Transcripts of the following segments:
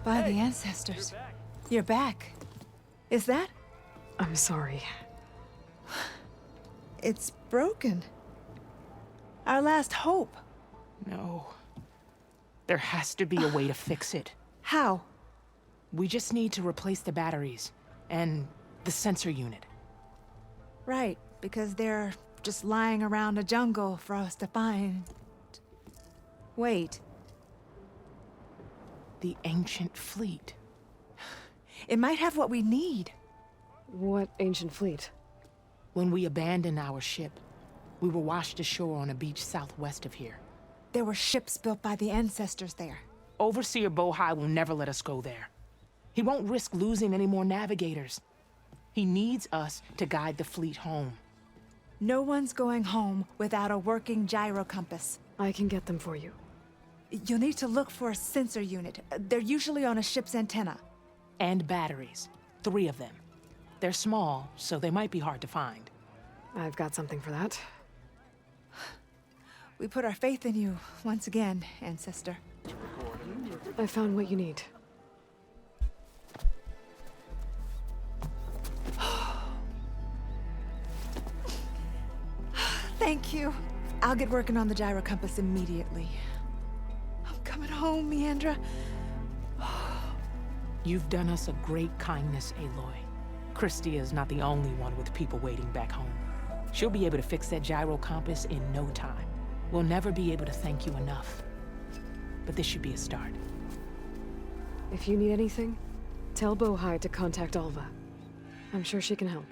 By the ancestors. You're back. Is that? I'm sorry. It's broken. Our last hope. No. There has to be a way to fix it. How? We just need to replace the batteries and the sensor unit. Right, because they're just lying around a jungle for us to find. Wait. The ancient fleet. It might have what we need. What ancient fleet? When we abandoned our ship, we were washed ashore on a beach southwest of here. There were ships built by the ancestors there. Overseer Bohai will never let us go there. He won't risk losing any more navigators. He needs us to guide the fleet home. No one's going home without a working gyro compass. I can get them for you. You'll need to look for a sensor unit. They're usually on a ship's antenna. And batteries. 3 of them. They're small, so they might be hard to find. I've got something for that. We put our faith in you once again, Ancestor. I found what you need. Thank you. I'll get working on the gyro compass immediately. I'm coming home, Meandra. You've done us a great kindness, Aloy. Christia is not the only one with people waiting back home. She'll be able to fix that gyro compass in no time. We'll never be able to thank you enough. But this should be a start. If you need anything, tell Bohai to contact Alva. I'm sure she can help.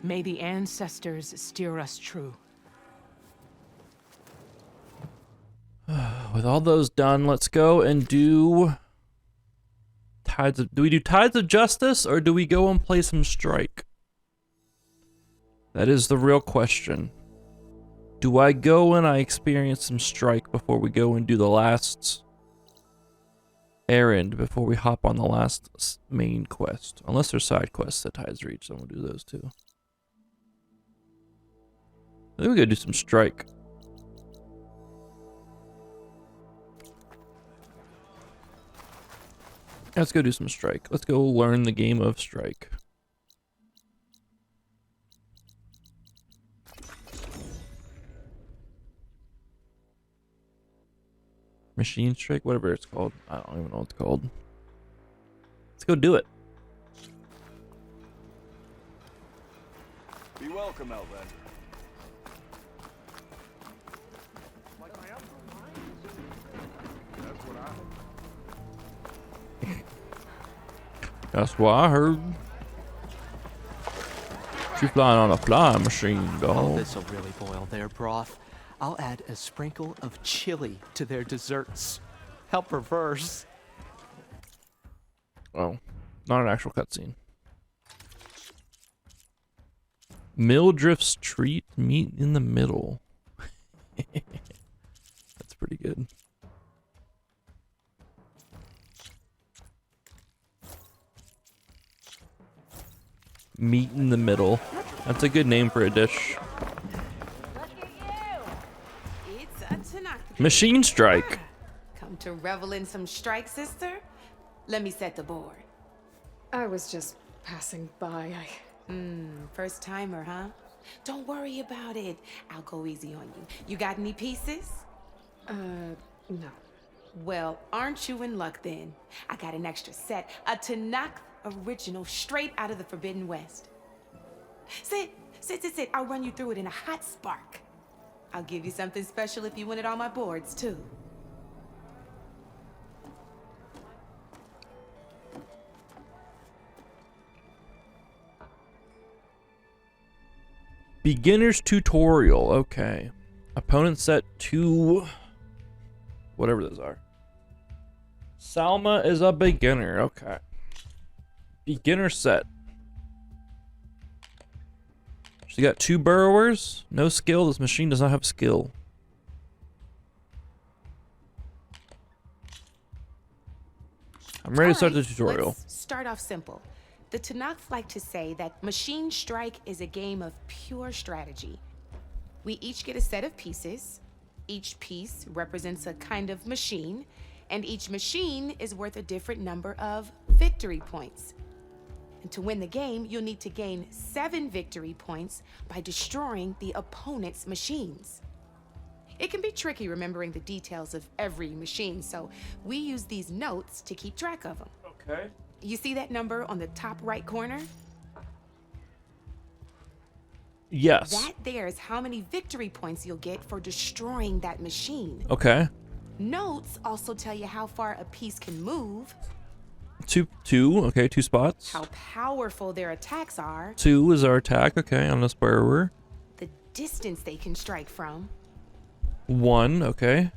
May the ancestors steer us true. With all those done, let's go and do Tides of... Do we do Tides of Justice, or do we go and play some Strike? That is the real question. Do I go and I experience some Strike before we go and do the last errand, before we hop on the last main quest? Unless there's side quests at Tides Reach, then we'll do those too. I think we gotta do some Strike. Let's go do some Strike. Let's go learn the game of Strike. Machine Strike, whatever it's called. I don't even know what it's called. Let's go do it. Be welcome, Elven. That's what I heard. She's flying on a flying machine, Oh, dog. this'll really boil their broth. I'll add a sprinkle of chili to their desserts. Help reverse. Oh, not an actual cutscene. Mildrift's treat, meat in the middle. That's pretty good. Meat in the middle. That's a good name for a dish. Machine Strike. Come to revel in some strike, sister? Let me set the board. I was just passing by. First timer, huh? Don't worry about it. I'll go easy on you. You got any pieces? No. Well, aren't you in luck then? I got an extra set, a Tanakh original straight out of the Forbidden West. Sit. I'll run you through it in a hot spark. I'll give you something special if you win it on my boards, too. Beginner's tutorial. Okay. Opponent set 2. Whatever those are. Salma is a beginner. Okay. Beginner set. She got 2 burrowers. No skill. This machine does not have skill. I'm ready to start the tutorial. Let's start off simple. The Tanakh like to say that Machine Strike is a game of pure strategy. We each get a set of pieces. Each piece represents a kind of machine, And each machine is worth a different number of victory points. And to win the game, you'll need to gain 7 victory points by destroying the opponent's machines. It can be tricky remembering the details of every machine, so we use these notes to keep track of them. Okay. You see that number on the top right corner? Yes. That there is how many victory points you'll get for destroying that machine. Okay. Notes also tell you how far a piece can move, Two. Okay, 2 spots. how powerful their attacks are, 2 is our attack. Okay, on this borrower. the distance they can strike from, 1. Okay.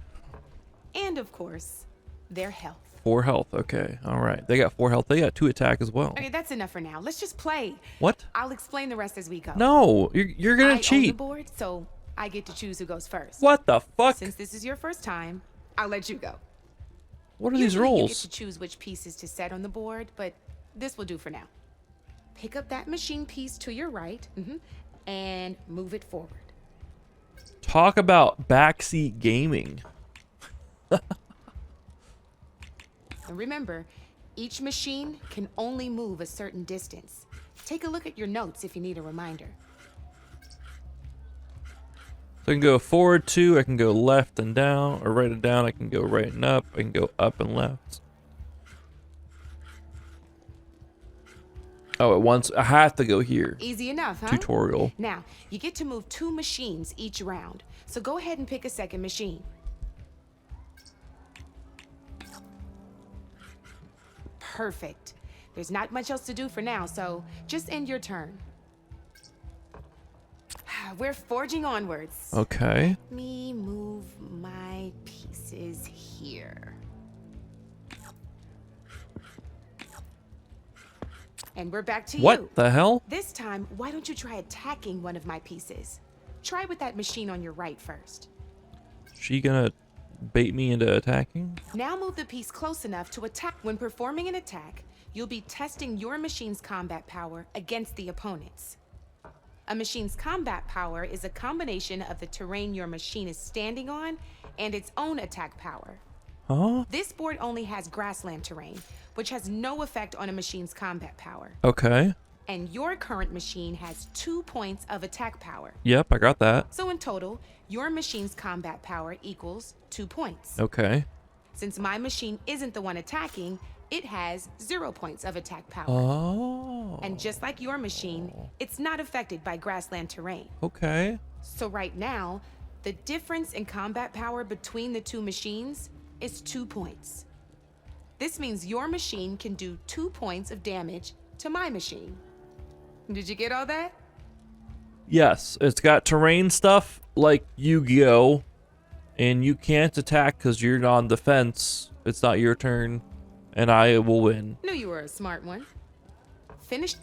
and of course, their health. 4 health. Okay. All right. They got 4 health. They got 2 attack as well. Okay, that's enough for now. Let's just play. What? I'll explain the rest as we go. No, you're gonna I own the cheat. board, so I get to choose who goes first. What the fuck? Since this is your first time, I'll let you go. What are these Usually you get rolls? to choose which pieces to set on the board, but this will do for now. Pick up that machine piece to your right, and move it forward. Talk about backseat gaming. And remember, each machine can only move a certain distance. Take a look at your notes if you need a reminder. So I can go forward 2, I can go left and down, or right and down, I can go right and up, I can go up and left. Oh, at once, I have to go here. Easy enough, huh? Tutorial. Now, you get to move 2 machines each round, so go ahead and pick a second machine. Perfect. There's not much else to do for now, so just end your turn. We're forging onwards. Okay. Let me move my pieces here. And we're back to you. What the hell? This time, why don't you try attacking one of my pieces? Try with that machine on your right first. She gonna bait me into attacking? Now move the piece close enough to attack. When performing an attack, you'll be testing your machine's combat power against the opponent's. A machine's combat power is a combination of the terrain your machine is standing on and its own attack power. Huh? This board only has grassland terrain, which has no effect on a machine's combat power. Okay. And your current machine has 2 points of attack power. Yep, I got that. So in total, your machine's combat power equals 2 points. Okay. Since my machine isn't the one attacking, it has 0 points of attack power. Oh. And just like your machine, it's not affected by grassland terrain. Okay. So right now, the difference in combat power between the 2 machines is 2 points. This means your machine can do 2 points of damage to my machine. Did you get all that? Yes, it's got terrain stuff like Yu-Gi-Oh! And you can't attack because you're on defense. It's not your turn. And I will win. Knew you were a smart one. Finished.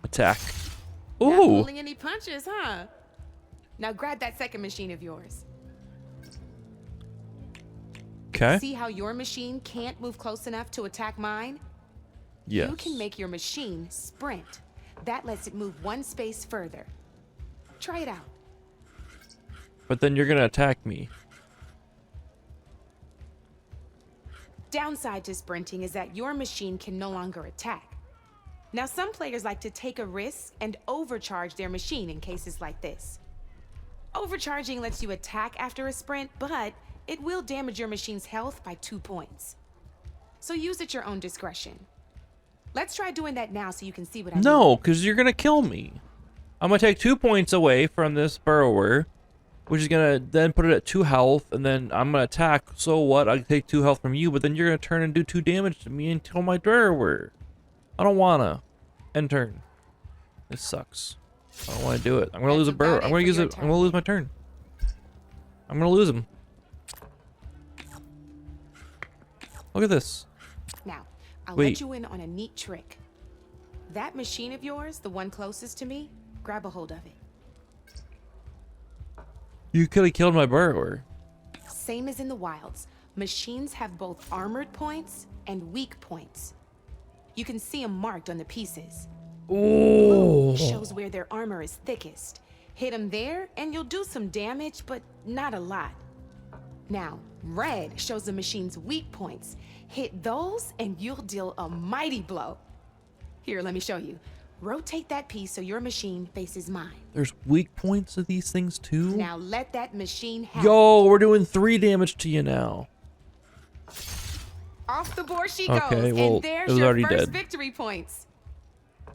Attack. Not Ooh. pulling any punches, huh? Now grab that second machine of yours. Okay. See how your machine can't move close enough to attack mine? Yes. You can make your machine sprint. That lets it move 1 space further. Try it out. But then you're gonna attack me. Downside to sprinting is that your machine can no longer attack. Now, some players like to take a risk and overcharge their machine in cases like this. Overcharging lets you attack after a sprint, but it will damage your machine's health by 2 points. So use at your own discretion. Let's try doing that now so you can see what I mean. No, because you're gonna kill me. I'm gonna take 2 points away from this burrower, which is gonna then put it at 2 health, and then I'm gonna attack. So what? I take 2 health from you, but then you're gonna turn and do 2 damage to me and kill my burrower. I don't wanna. End turn. This sucks. I don't want to do it. I'm gonna That's lose a burrower. about I'm it gonna for use your it. I'm gonna lose my turn. I'm gonna lose him. Look at this. Now, I'll Wait. let you in on a neat trick. That machine of yours, the one closest to me, grab a hold of it. You could have killed my burrower. Same as in the wilds, machines have both armored points and weak points. You can see them marked on the pieces. Ooh. Shows where their armor is thickest. Hit them there and you'll do some damage, but not a lot. Now, red shows the machine's weak points. Hit those and you'll deal a mighty blow. Here, let me show you. Rotate that piece so your machine faces mine. There's weak points of these things too? Now let that machine have Yo, we're doing 3 damage to you now. Off the board she Okay, goes, well, and there's it was your already first dead. victory points.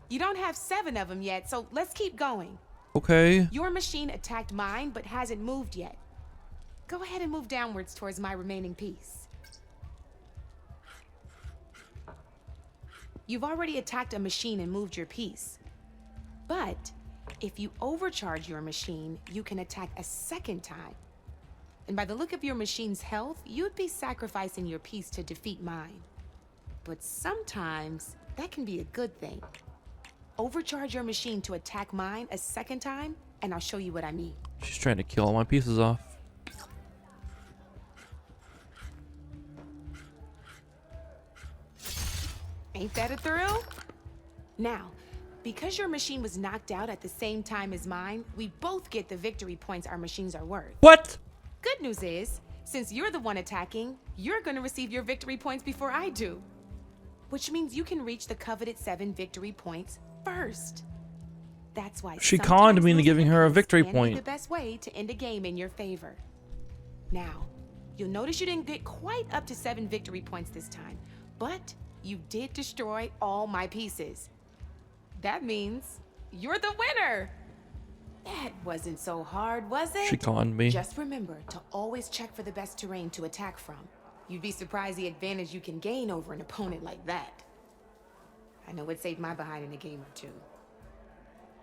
You don't have 7 of them yet, so let's keep going. Okay. Your machine attacked mine, but hasn't moved yet. Go ahead and move downwards towards my remaining piece. You've already attacked a machine and moved your piece. But if you overcharge your machine, you can attack a second time. And by the look of your machine's health, you'd be sacrificing your piece to defeat mine. But sometimes that can be a good thing. Overcharge your machine to attack mine a second time, and I'll show you what I mean. She's trying to kill all my pieces off. Ain't that a thrill? Now, because your machine was knocked out at the same time as mine, we both get the victory points our machines are worth. What? Good news is, since you're the one attacking, you're gonna receive your victory points before I do. Which means you can reach the coveted 7 victory points first. That's why She sometimes conned me into losing giving her a piece victory can be point. the best way to end a game in your favor. Now, you'll notice you didn't get quite up to 7 victory points this time, but you did destroy all my pieces. That means you're the winner. That wasn't so hard, was it? She conned me. Just remember to always check for the best terrain to attack from. You'd be surprised the advantage you can gain over an opponent like that. I know it saved my behind in a game or 2.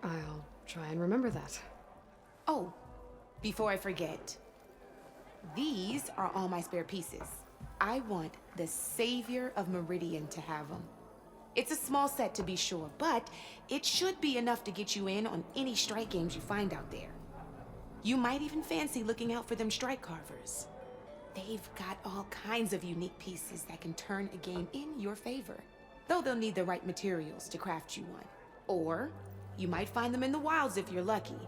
I'll try and remember that. Oh, before I forget, these are all my spare pieces. I want the Savior of Meridian to have them. It's a small set to be sure, but it should be enough to get you in on any strike games you find out there. You might even fancy looking out for them strike carvers. They've got all kinds of unique pieces that can turn a game in your favor, though they'll need the right materials to craft you one. Or you might find them in the wilds if you're lucky.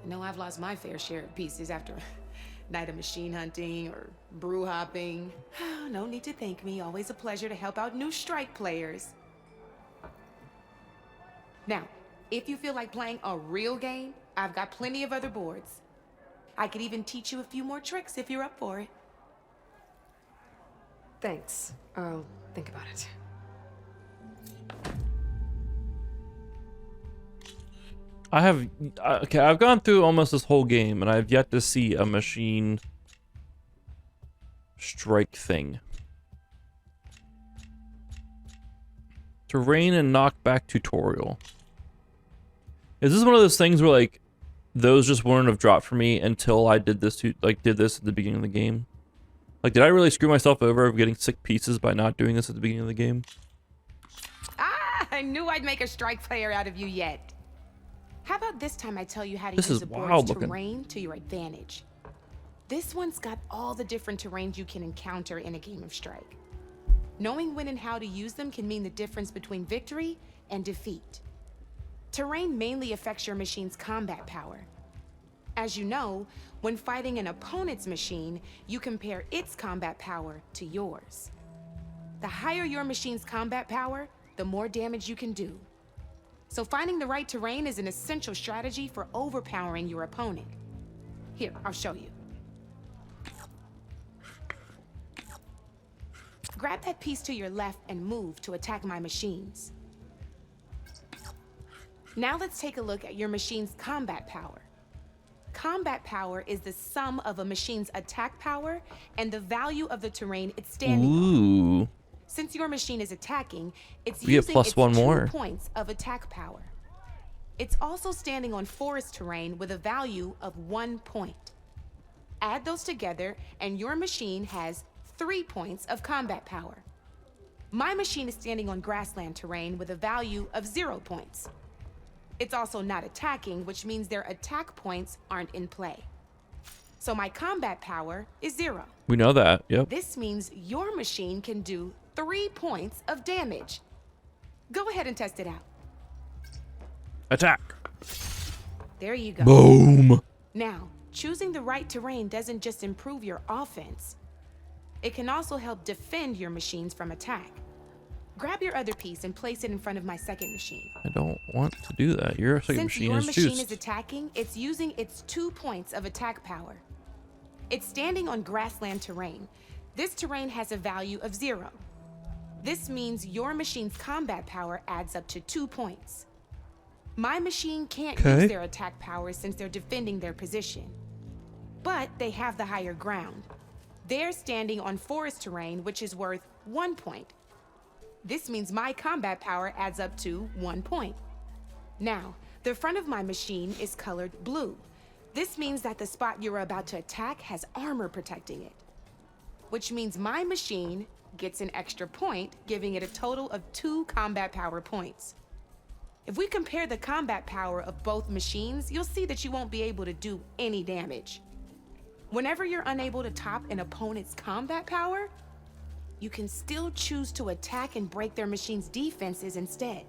I know I've lost my fair share of pieces after a night of machine hunting or brew hopping. No need to thank me. Always a pleasure to help out new strike players. Now, if you feel like playing a real game, I've got plenty of other boards. I could even teach you a few more tricks if you're up for it. Thanks. I'll think about it. I've gone through almost this whole game and I've yet to see a machine strike thing. Terrain and knockback tutorial. Is this one of those things where like those just wouldn't have dropped for me until I did this at the beginning of the game? Like, did I really screw myself over of getting 6 pieces by not doing this at the beginning of the game? Ah, I knew I'd make a strike player out of you yet. How about this time I tell you how to This use is the wild board's looking. terrain to your advantage. This one's got all the different terrains you can encounter in a game of Strike. Knowing when and how to use them can mean the difference between victory and defeat. Terrain mainly affects your machine's combat power. As you know, when fighting an opponent's machine, you compare its combat power to yours. The higher your machine's combat power, the more damage you can do. So finding the right terrain is an essential strategy for overpowering your opponent. Here, I'll show you. Grab that piece to your left and move to attack my machines. Now let's take a look at your machine's combat power. Combat power is the sum of a machine's attack power and the value of the terrain it's standing on. Ooh. Since your machine is attacking, it's We get using plus its 1 2 more. points of attack power. It's also standing on forest terrain with a value of 1 point. Add those together and your machine has 3 points of combat power. My machine is standing on grassland terrain with a value of 0 points. It's also not attacking, which means their attack points aren't in play. So my combat power is 0. We know that, yep. This means your machine can do 3 points of damage. Go ahead and test it out. Attack. There you go. Boom. Now, choosing the right terrain doesn't just improve your offense. It can also help defend your machines from attack. Grab your other piece and place it in front of my second machine. I don't want to do that. Your second Since machine your is machine juiced. is attacking, it's using its 2 points of attack power. It's standing on grassland terrain. This terrain has a value of 0. This means your machine's combat power adds up to 2 points. My machine can't use their attack power since they're defending their position. But they have the higher ground. They're standing on forest terrain, which is worth 1 point. This means my combat power adds up to 1 point. Now, the front of my machine is colored blue. This means that the spot you're about to attack has armor protecting it, which means my machine gets an extra point, giving it a total of 2 combat power points. If we compare the combat power of both machines, you'll see that you won't be able to do any damage. Whenever you're unable to top an opponent's combat power, you can still choose to attack and break their machine's defenses instead.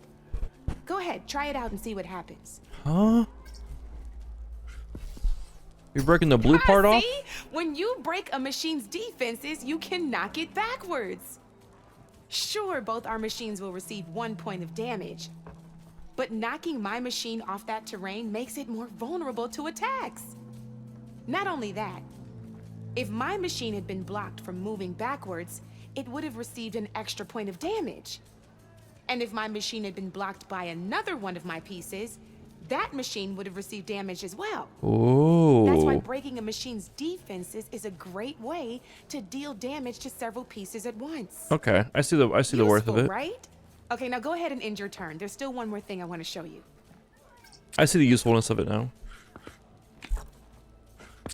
Go ahead, try it out and see what happens. Huh? You're breaking the blue part off? See? When you break a machine's defenses, you can knock it backwards. Sure, both our machines will receive 1 point of damage, but knocking my machine off that terrain makes it more vulnerable to attacks. Not only that, if my machine had been blocked from moving backwards, it would have received an extra point of damage. And if my machine had been blocked by another one of my pieces, that machine would have received damage as well. Oh. That's why breaking a machine's defenses is a great way to deal damage to several pieces at once. Okay, I see the worth of Useful, it. right? Okay, now go ahead and end your turn. There's still one more thing I want to show you. I see the usefulness of it now.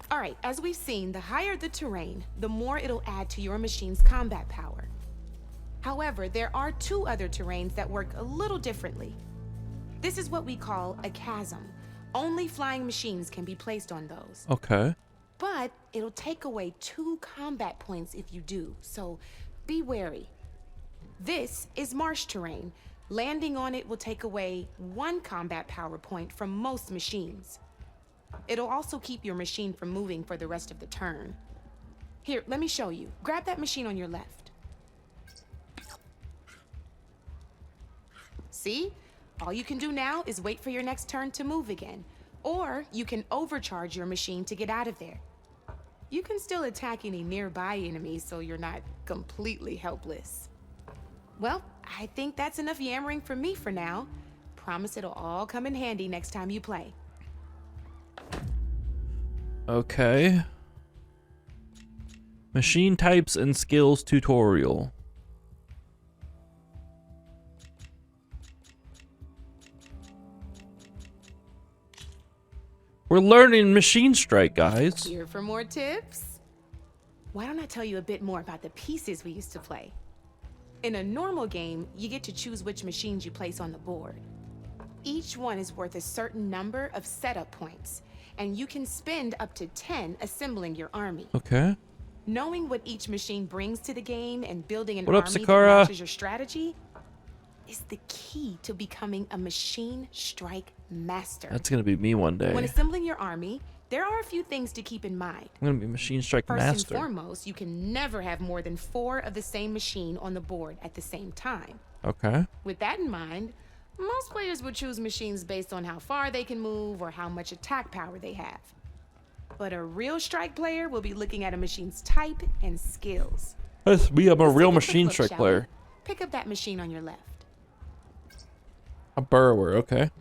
All right, as we've seen, the higher the terrain, the more it'll add to your machine's combat power. However, there are 2 other terrains that work a little differently. This is what we call a chasm. Only flying machines can be placed on those. Okay. But it'll take away 2 combat points if you do, so be wary. This is marsh terrain. Landing on it will take away 1 combat power point from most machines. It'll also keep your machine from moving for the rest of the turn. Here, let me show you. Grab that machine on your left. See? All you can do now is wait for your next turn to move again. Or you can overcharge your machine to get out of there. You can still attack any nearby enemies so you're not completely helpless. Well, I think that's enough yammering from me for now. Promise it'll all come in handy next time you play. Okay. Machine types and skills tutorial. We're learning Machine Strike, guys. Here for more tips? Why don't I tell you a bit more about the pieces we used to play? In a normal game, you get to choose which machines you place on the board. Each one is worth a certain number of setup points, and you can spend up to 10 assembling your army. Okay. Knowing what each machine brings to the game and building an What up, army Sakura? that matches your strategy is the key to becoming a machine strike master. That's gonna be me one day. When assembling your army, there are a few things to keep in mind. I'm gonna be Machine Strike First master. and foremost, you can never have more than 4 of the same machine on the board at the same time. Okay. With that in mind, most players would choose machines based on how far they can move or how much attack power they have. But a real strike player will be looking at a machine's type and skills. That's me. I'm a Let's real take quick Machine look, Strike shall player. we? Pick up that machine on your left. A burrower. Okay.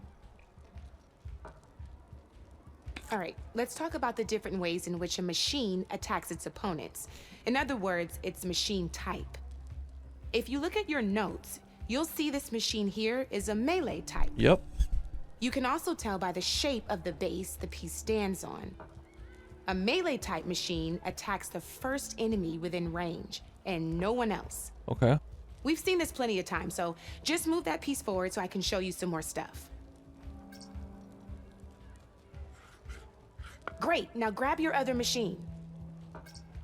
All right, let's talk about the different ways in which a machine attacks its opponents. In other words, its machine type. If you look at your notes, you'll see this machine here is a melee type. Yep. You can also tell by the shape of the base the piece stands on. A melee type machine attacks the first enemy within range and no one else. Okay. We've seen this plenty of times, so just move that piece forward so I can show you some more stuff. Great, now grab your other machine.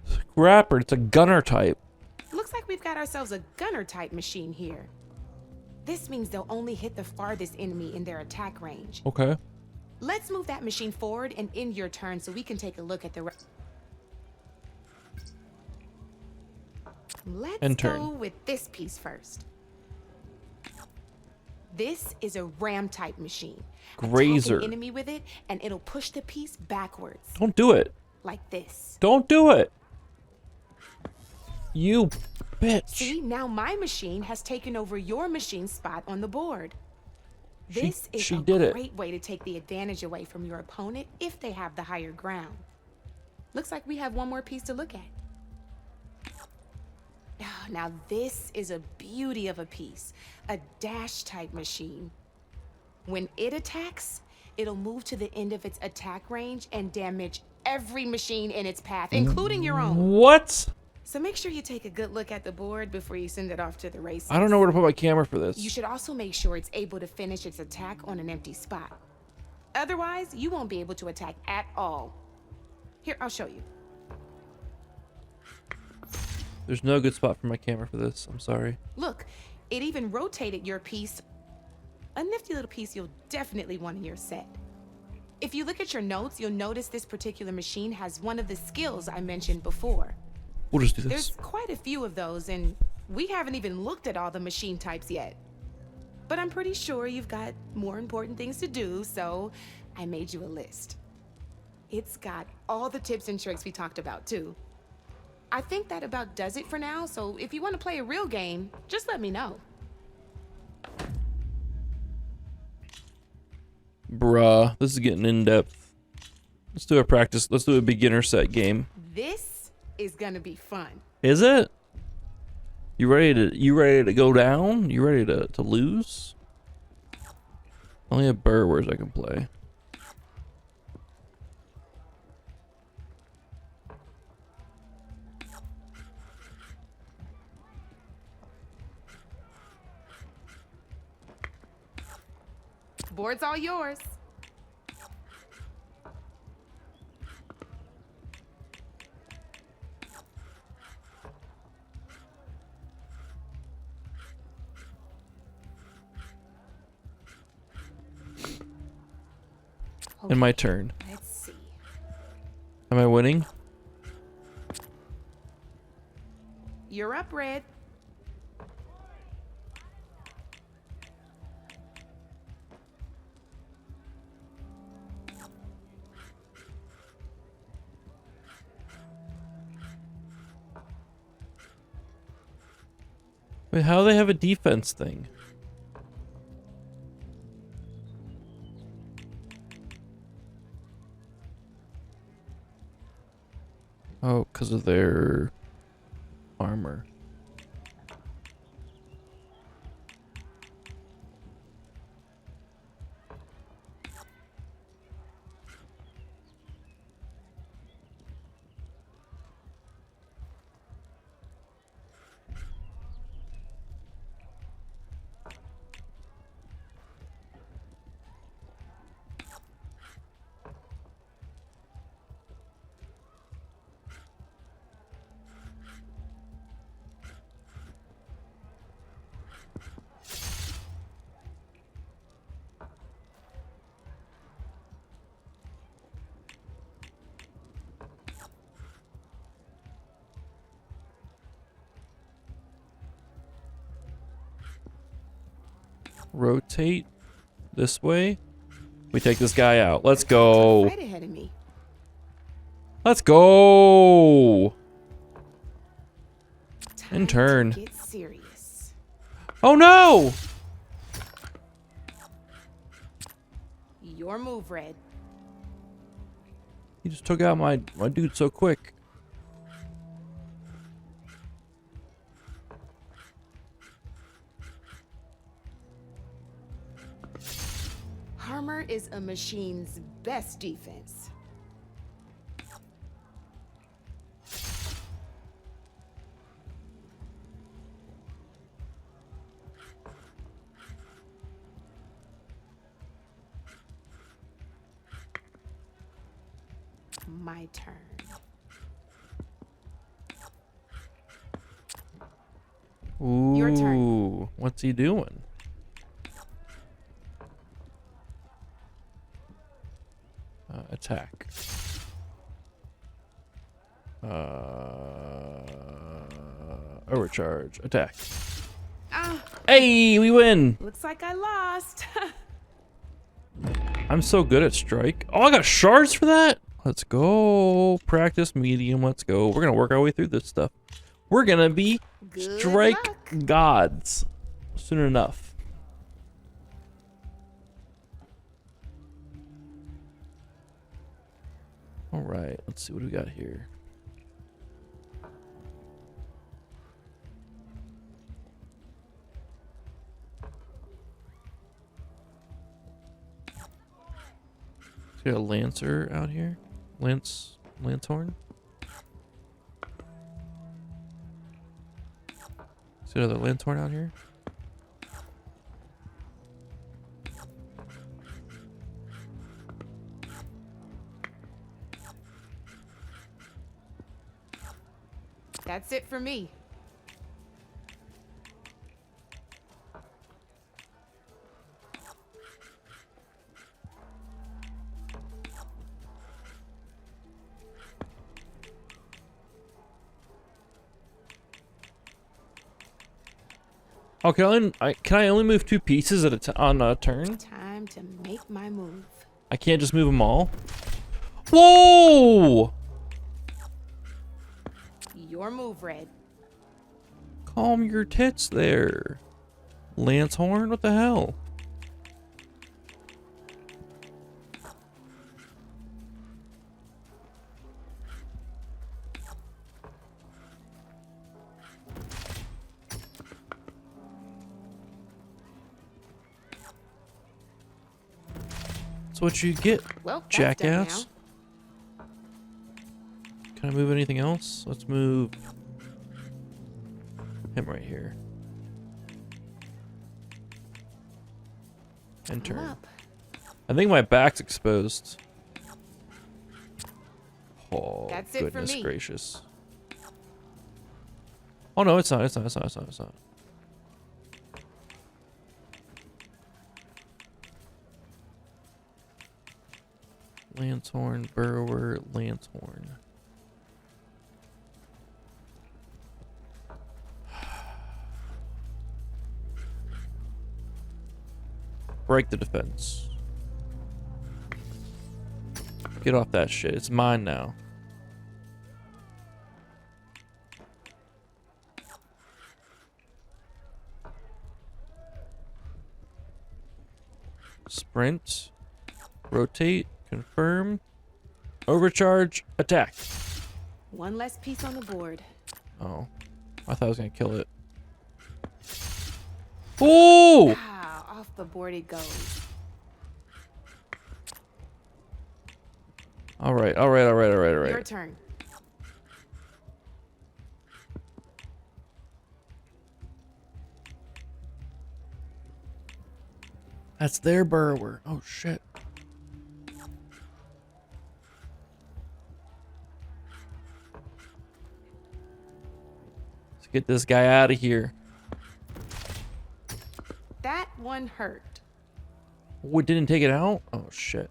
Scrapper. It's a gunner type. Looks like we've got ourselves a gunner type machine here. This means they'll only hit the farthest enemy in their attack range. Okay. Let's move that machine forward and end your turn so we can take a look at the Let's End go turn. with this piece first. This is a ram type machine. Grazer. Attack an enemy with it and it'll push the piece backwards Don't do it. like this. Don't do it. You bitch. See, now my machine has taken over your machine's spot on the board. This is she a did it. great way to take the advantage away from your opponent if they have the higher ground. Looks like we have one more piece to look at. Now this is a beauty of a piece, a dash type machine. When it attacks, it'll move to the end of its attack range and damage every machine in its path, including your own. What? So make sure you take a good look at the board before you send it off to the races. I don't know where to put my camera for this. You should also make sure it's able to finish its attack on an empty spot. Otherwise, you won't be able to attack at all. Here, I'll show you. There's no good spot for my camera for this. I'm sorry. Look, it even rotated your piece. A nifty little piece you'll definitely want in your set. If you look at your notes, you'll notice this particular machine has one of the skills I mentioned before. We'll just do There's this. quite a few of those, and we haven't even looked at all the machine types yet. But I'm pretty sure you've got more important things to do, so I made you a list. It's got all the tips and tricks we talked about, too. I think that about does it for now, so if you want to play a real game, just let me know. Bruh, this is getting in depth. Let's do a practice. Let's do a beginner set game. This is gonna be fun. Is it? You ready to go down? You ready to lose? Only have Burwares I can play. Board's all yours. In my turn. Let's see. Am I winning? You're up, Red. Wait, how do they have a defense thing? Oh, because of their armor. Rotate this way. We take this guy out. Let's go. Right ahead of me. Let's go. Time In turn. to get serious. Oh no! Your move, Red. He just took out my dude so quick. Armor is a machine's best defense. My turn. Ooh, Your turn. What's he doing? attack. Overcharge, attack. Ah, Hey, we win! looks like I lost. I'm so good at strike. Oh, I got shards for that? Let's go. Practice medium, let's go. We're gonna work our way through this stuff. We're gonna be Good strike luck. gods soon enough. All right, let's see what we got here. We got a lancer out here. Lanthorn. See another lanthorn out here. That's it for me. Oh, can I only move 2 pieces at on a turn? Time to make my move. I can't just move them all. Whoa! Your move, Red. Calm your tits there. Lanthorn, what the hell? That's what you get, Well, that's jackass. done Can I move anything else? Let's move him right here. And now. I'm turn. up. I think my back's exposed. Oh, That's it for goodness me. gracious. Oh no, it's not. It's not. It's not. It's not. It's not. Lanthorn, Burrower, Lanthorn. Break the defense. Get off that shit. It's mine now. Sprint. Rotate. Confirm. Overcharge. Attack. One less piece on the board. Oh. I thought I was gonna kill it. Ooh! Wow, off the board it goes. Alright, alright, alright, alright, Your alright. turn. That's their burrower. Oh shit. Let's get this guy out of here. That one hurt. Oh, it didn't take it out? Oh shit.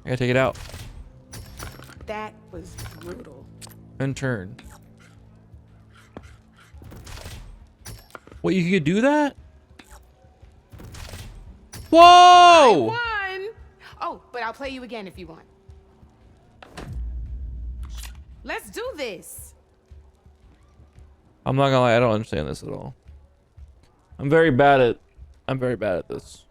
I gotta take it out. That was brutal. And turn. Wait, you could do that? Whoa! I won! Oh, but I'll play you again if you want. Let's do this. I'm not gonna lie, I don't understand this at all. I'm very bad at this.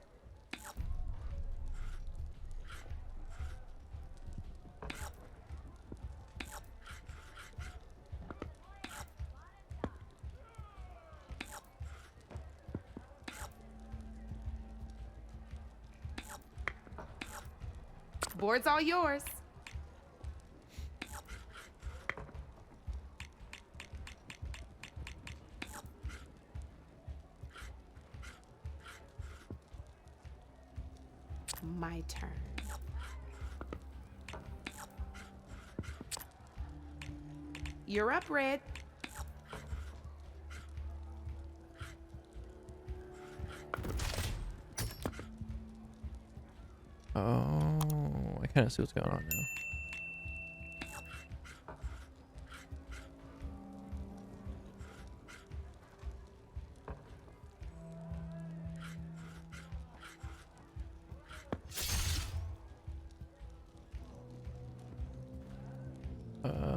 Board's all yours. My turn. You're up, Red. Oh, I kind of see what's going on now.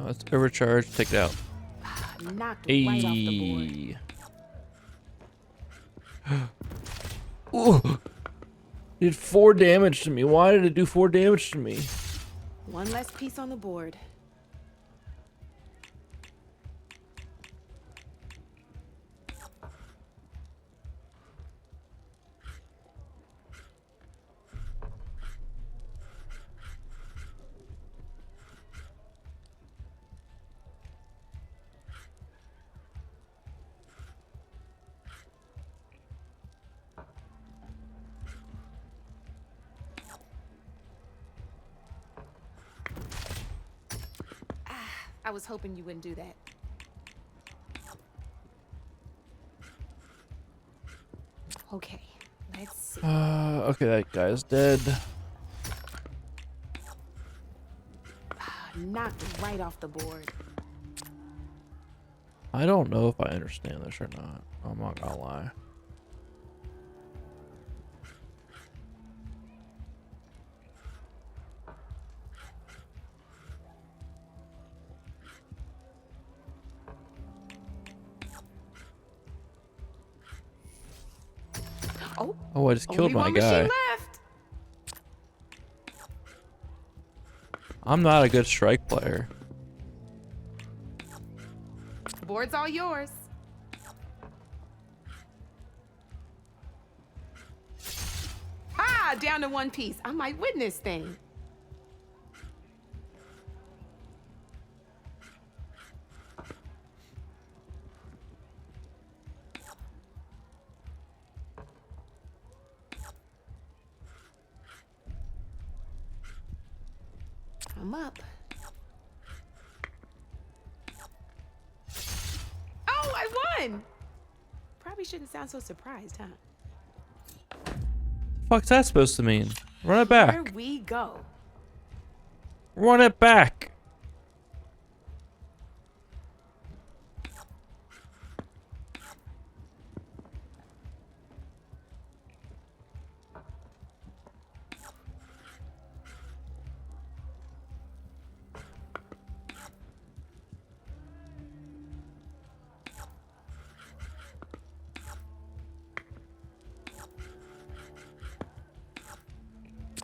Let's overcharge, take it out. Knocked right off the board. Ooh. Did 4 damage to me. Why did it do 4 damage to me? One less piece on the board. I was hoping you wouldn't do that. Okay, let's see. Okay, that guy's dead. Knocked right off the board. I don't know if I understand this or not. I'm not gonna lie. Oh, I just killed Only my one guy. machine left. I'm not a good strike player. The board's all yours. Ah, down to one piece. I might win this thing. I'm up. Oh, I won! Probably shouldn't sound so surprised, huh? Fuck's that supposed to mean? Run it Here back. we go. Run it back.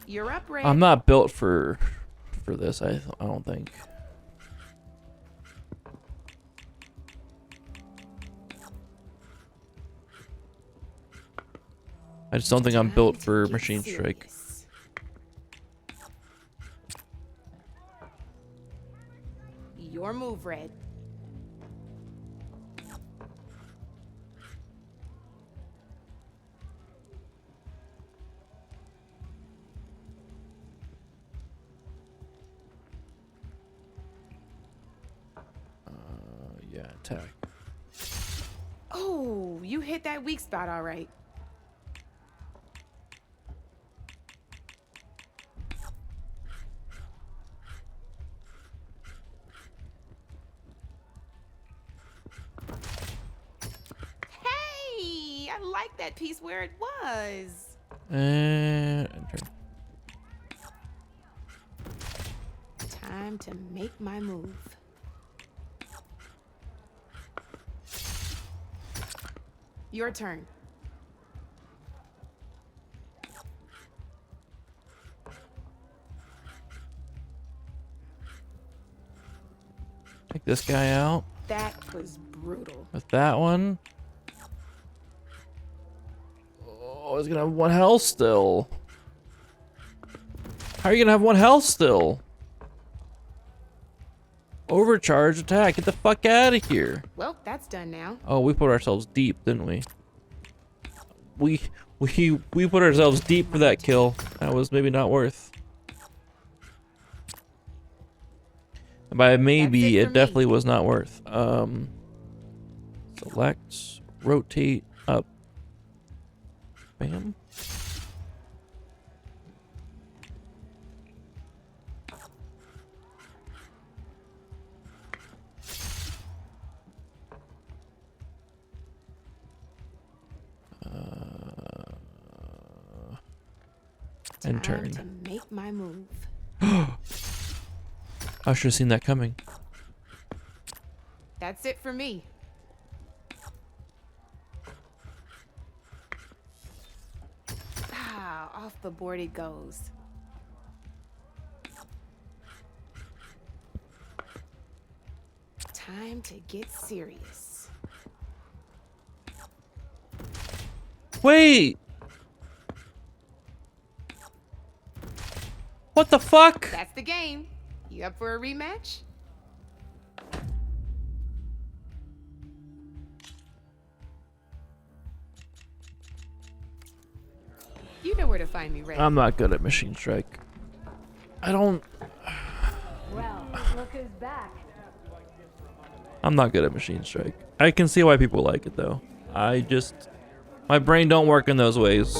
You're up, Red. I'm not built for this. I don't think. I just don't think I'm built for machine strike. Your move, Red. Yeah, attack. Oh, you hit that weak spot all right. Hey, I like that piece where it was. And enter. Time to make my move. Your turn. Take this guy out That was brutal. with that one. Oh, he's gonna have 1 health still. How are you gonna have 1 health still? Overcharge attack. Get the fuck out of here. Well, that's done now. Oh, we put ourselves deep, didn't we? We put ourselves deep for that kill. That was maybe not worth. By maybe, it it for me. definitely was not worth. Select, rotate up. Bam. And Time turn. to make my move. I should have seen that coming. That's it for me. Ah, off the board it goes. Time to get serious. Wait! What the fuck? That's the game. You up for a rematch? You know where to find me, Ray. I'm not good at Machine Strike. I don't... Well, look who's back. I'm not good at Machine Strike. I can see why people like it though. I just... My brain don't work in those ways.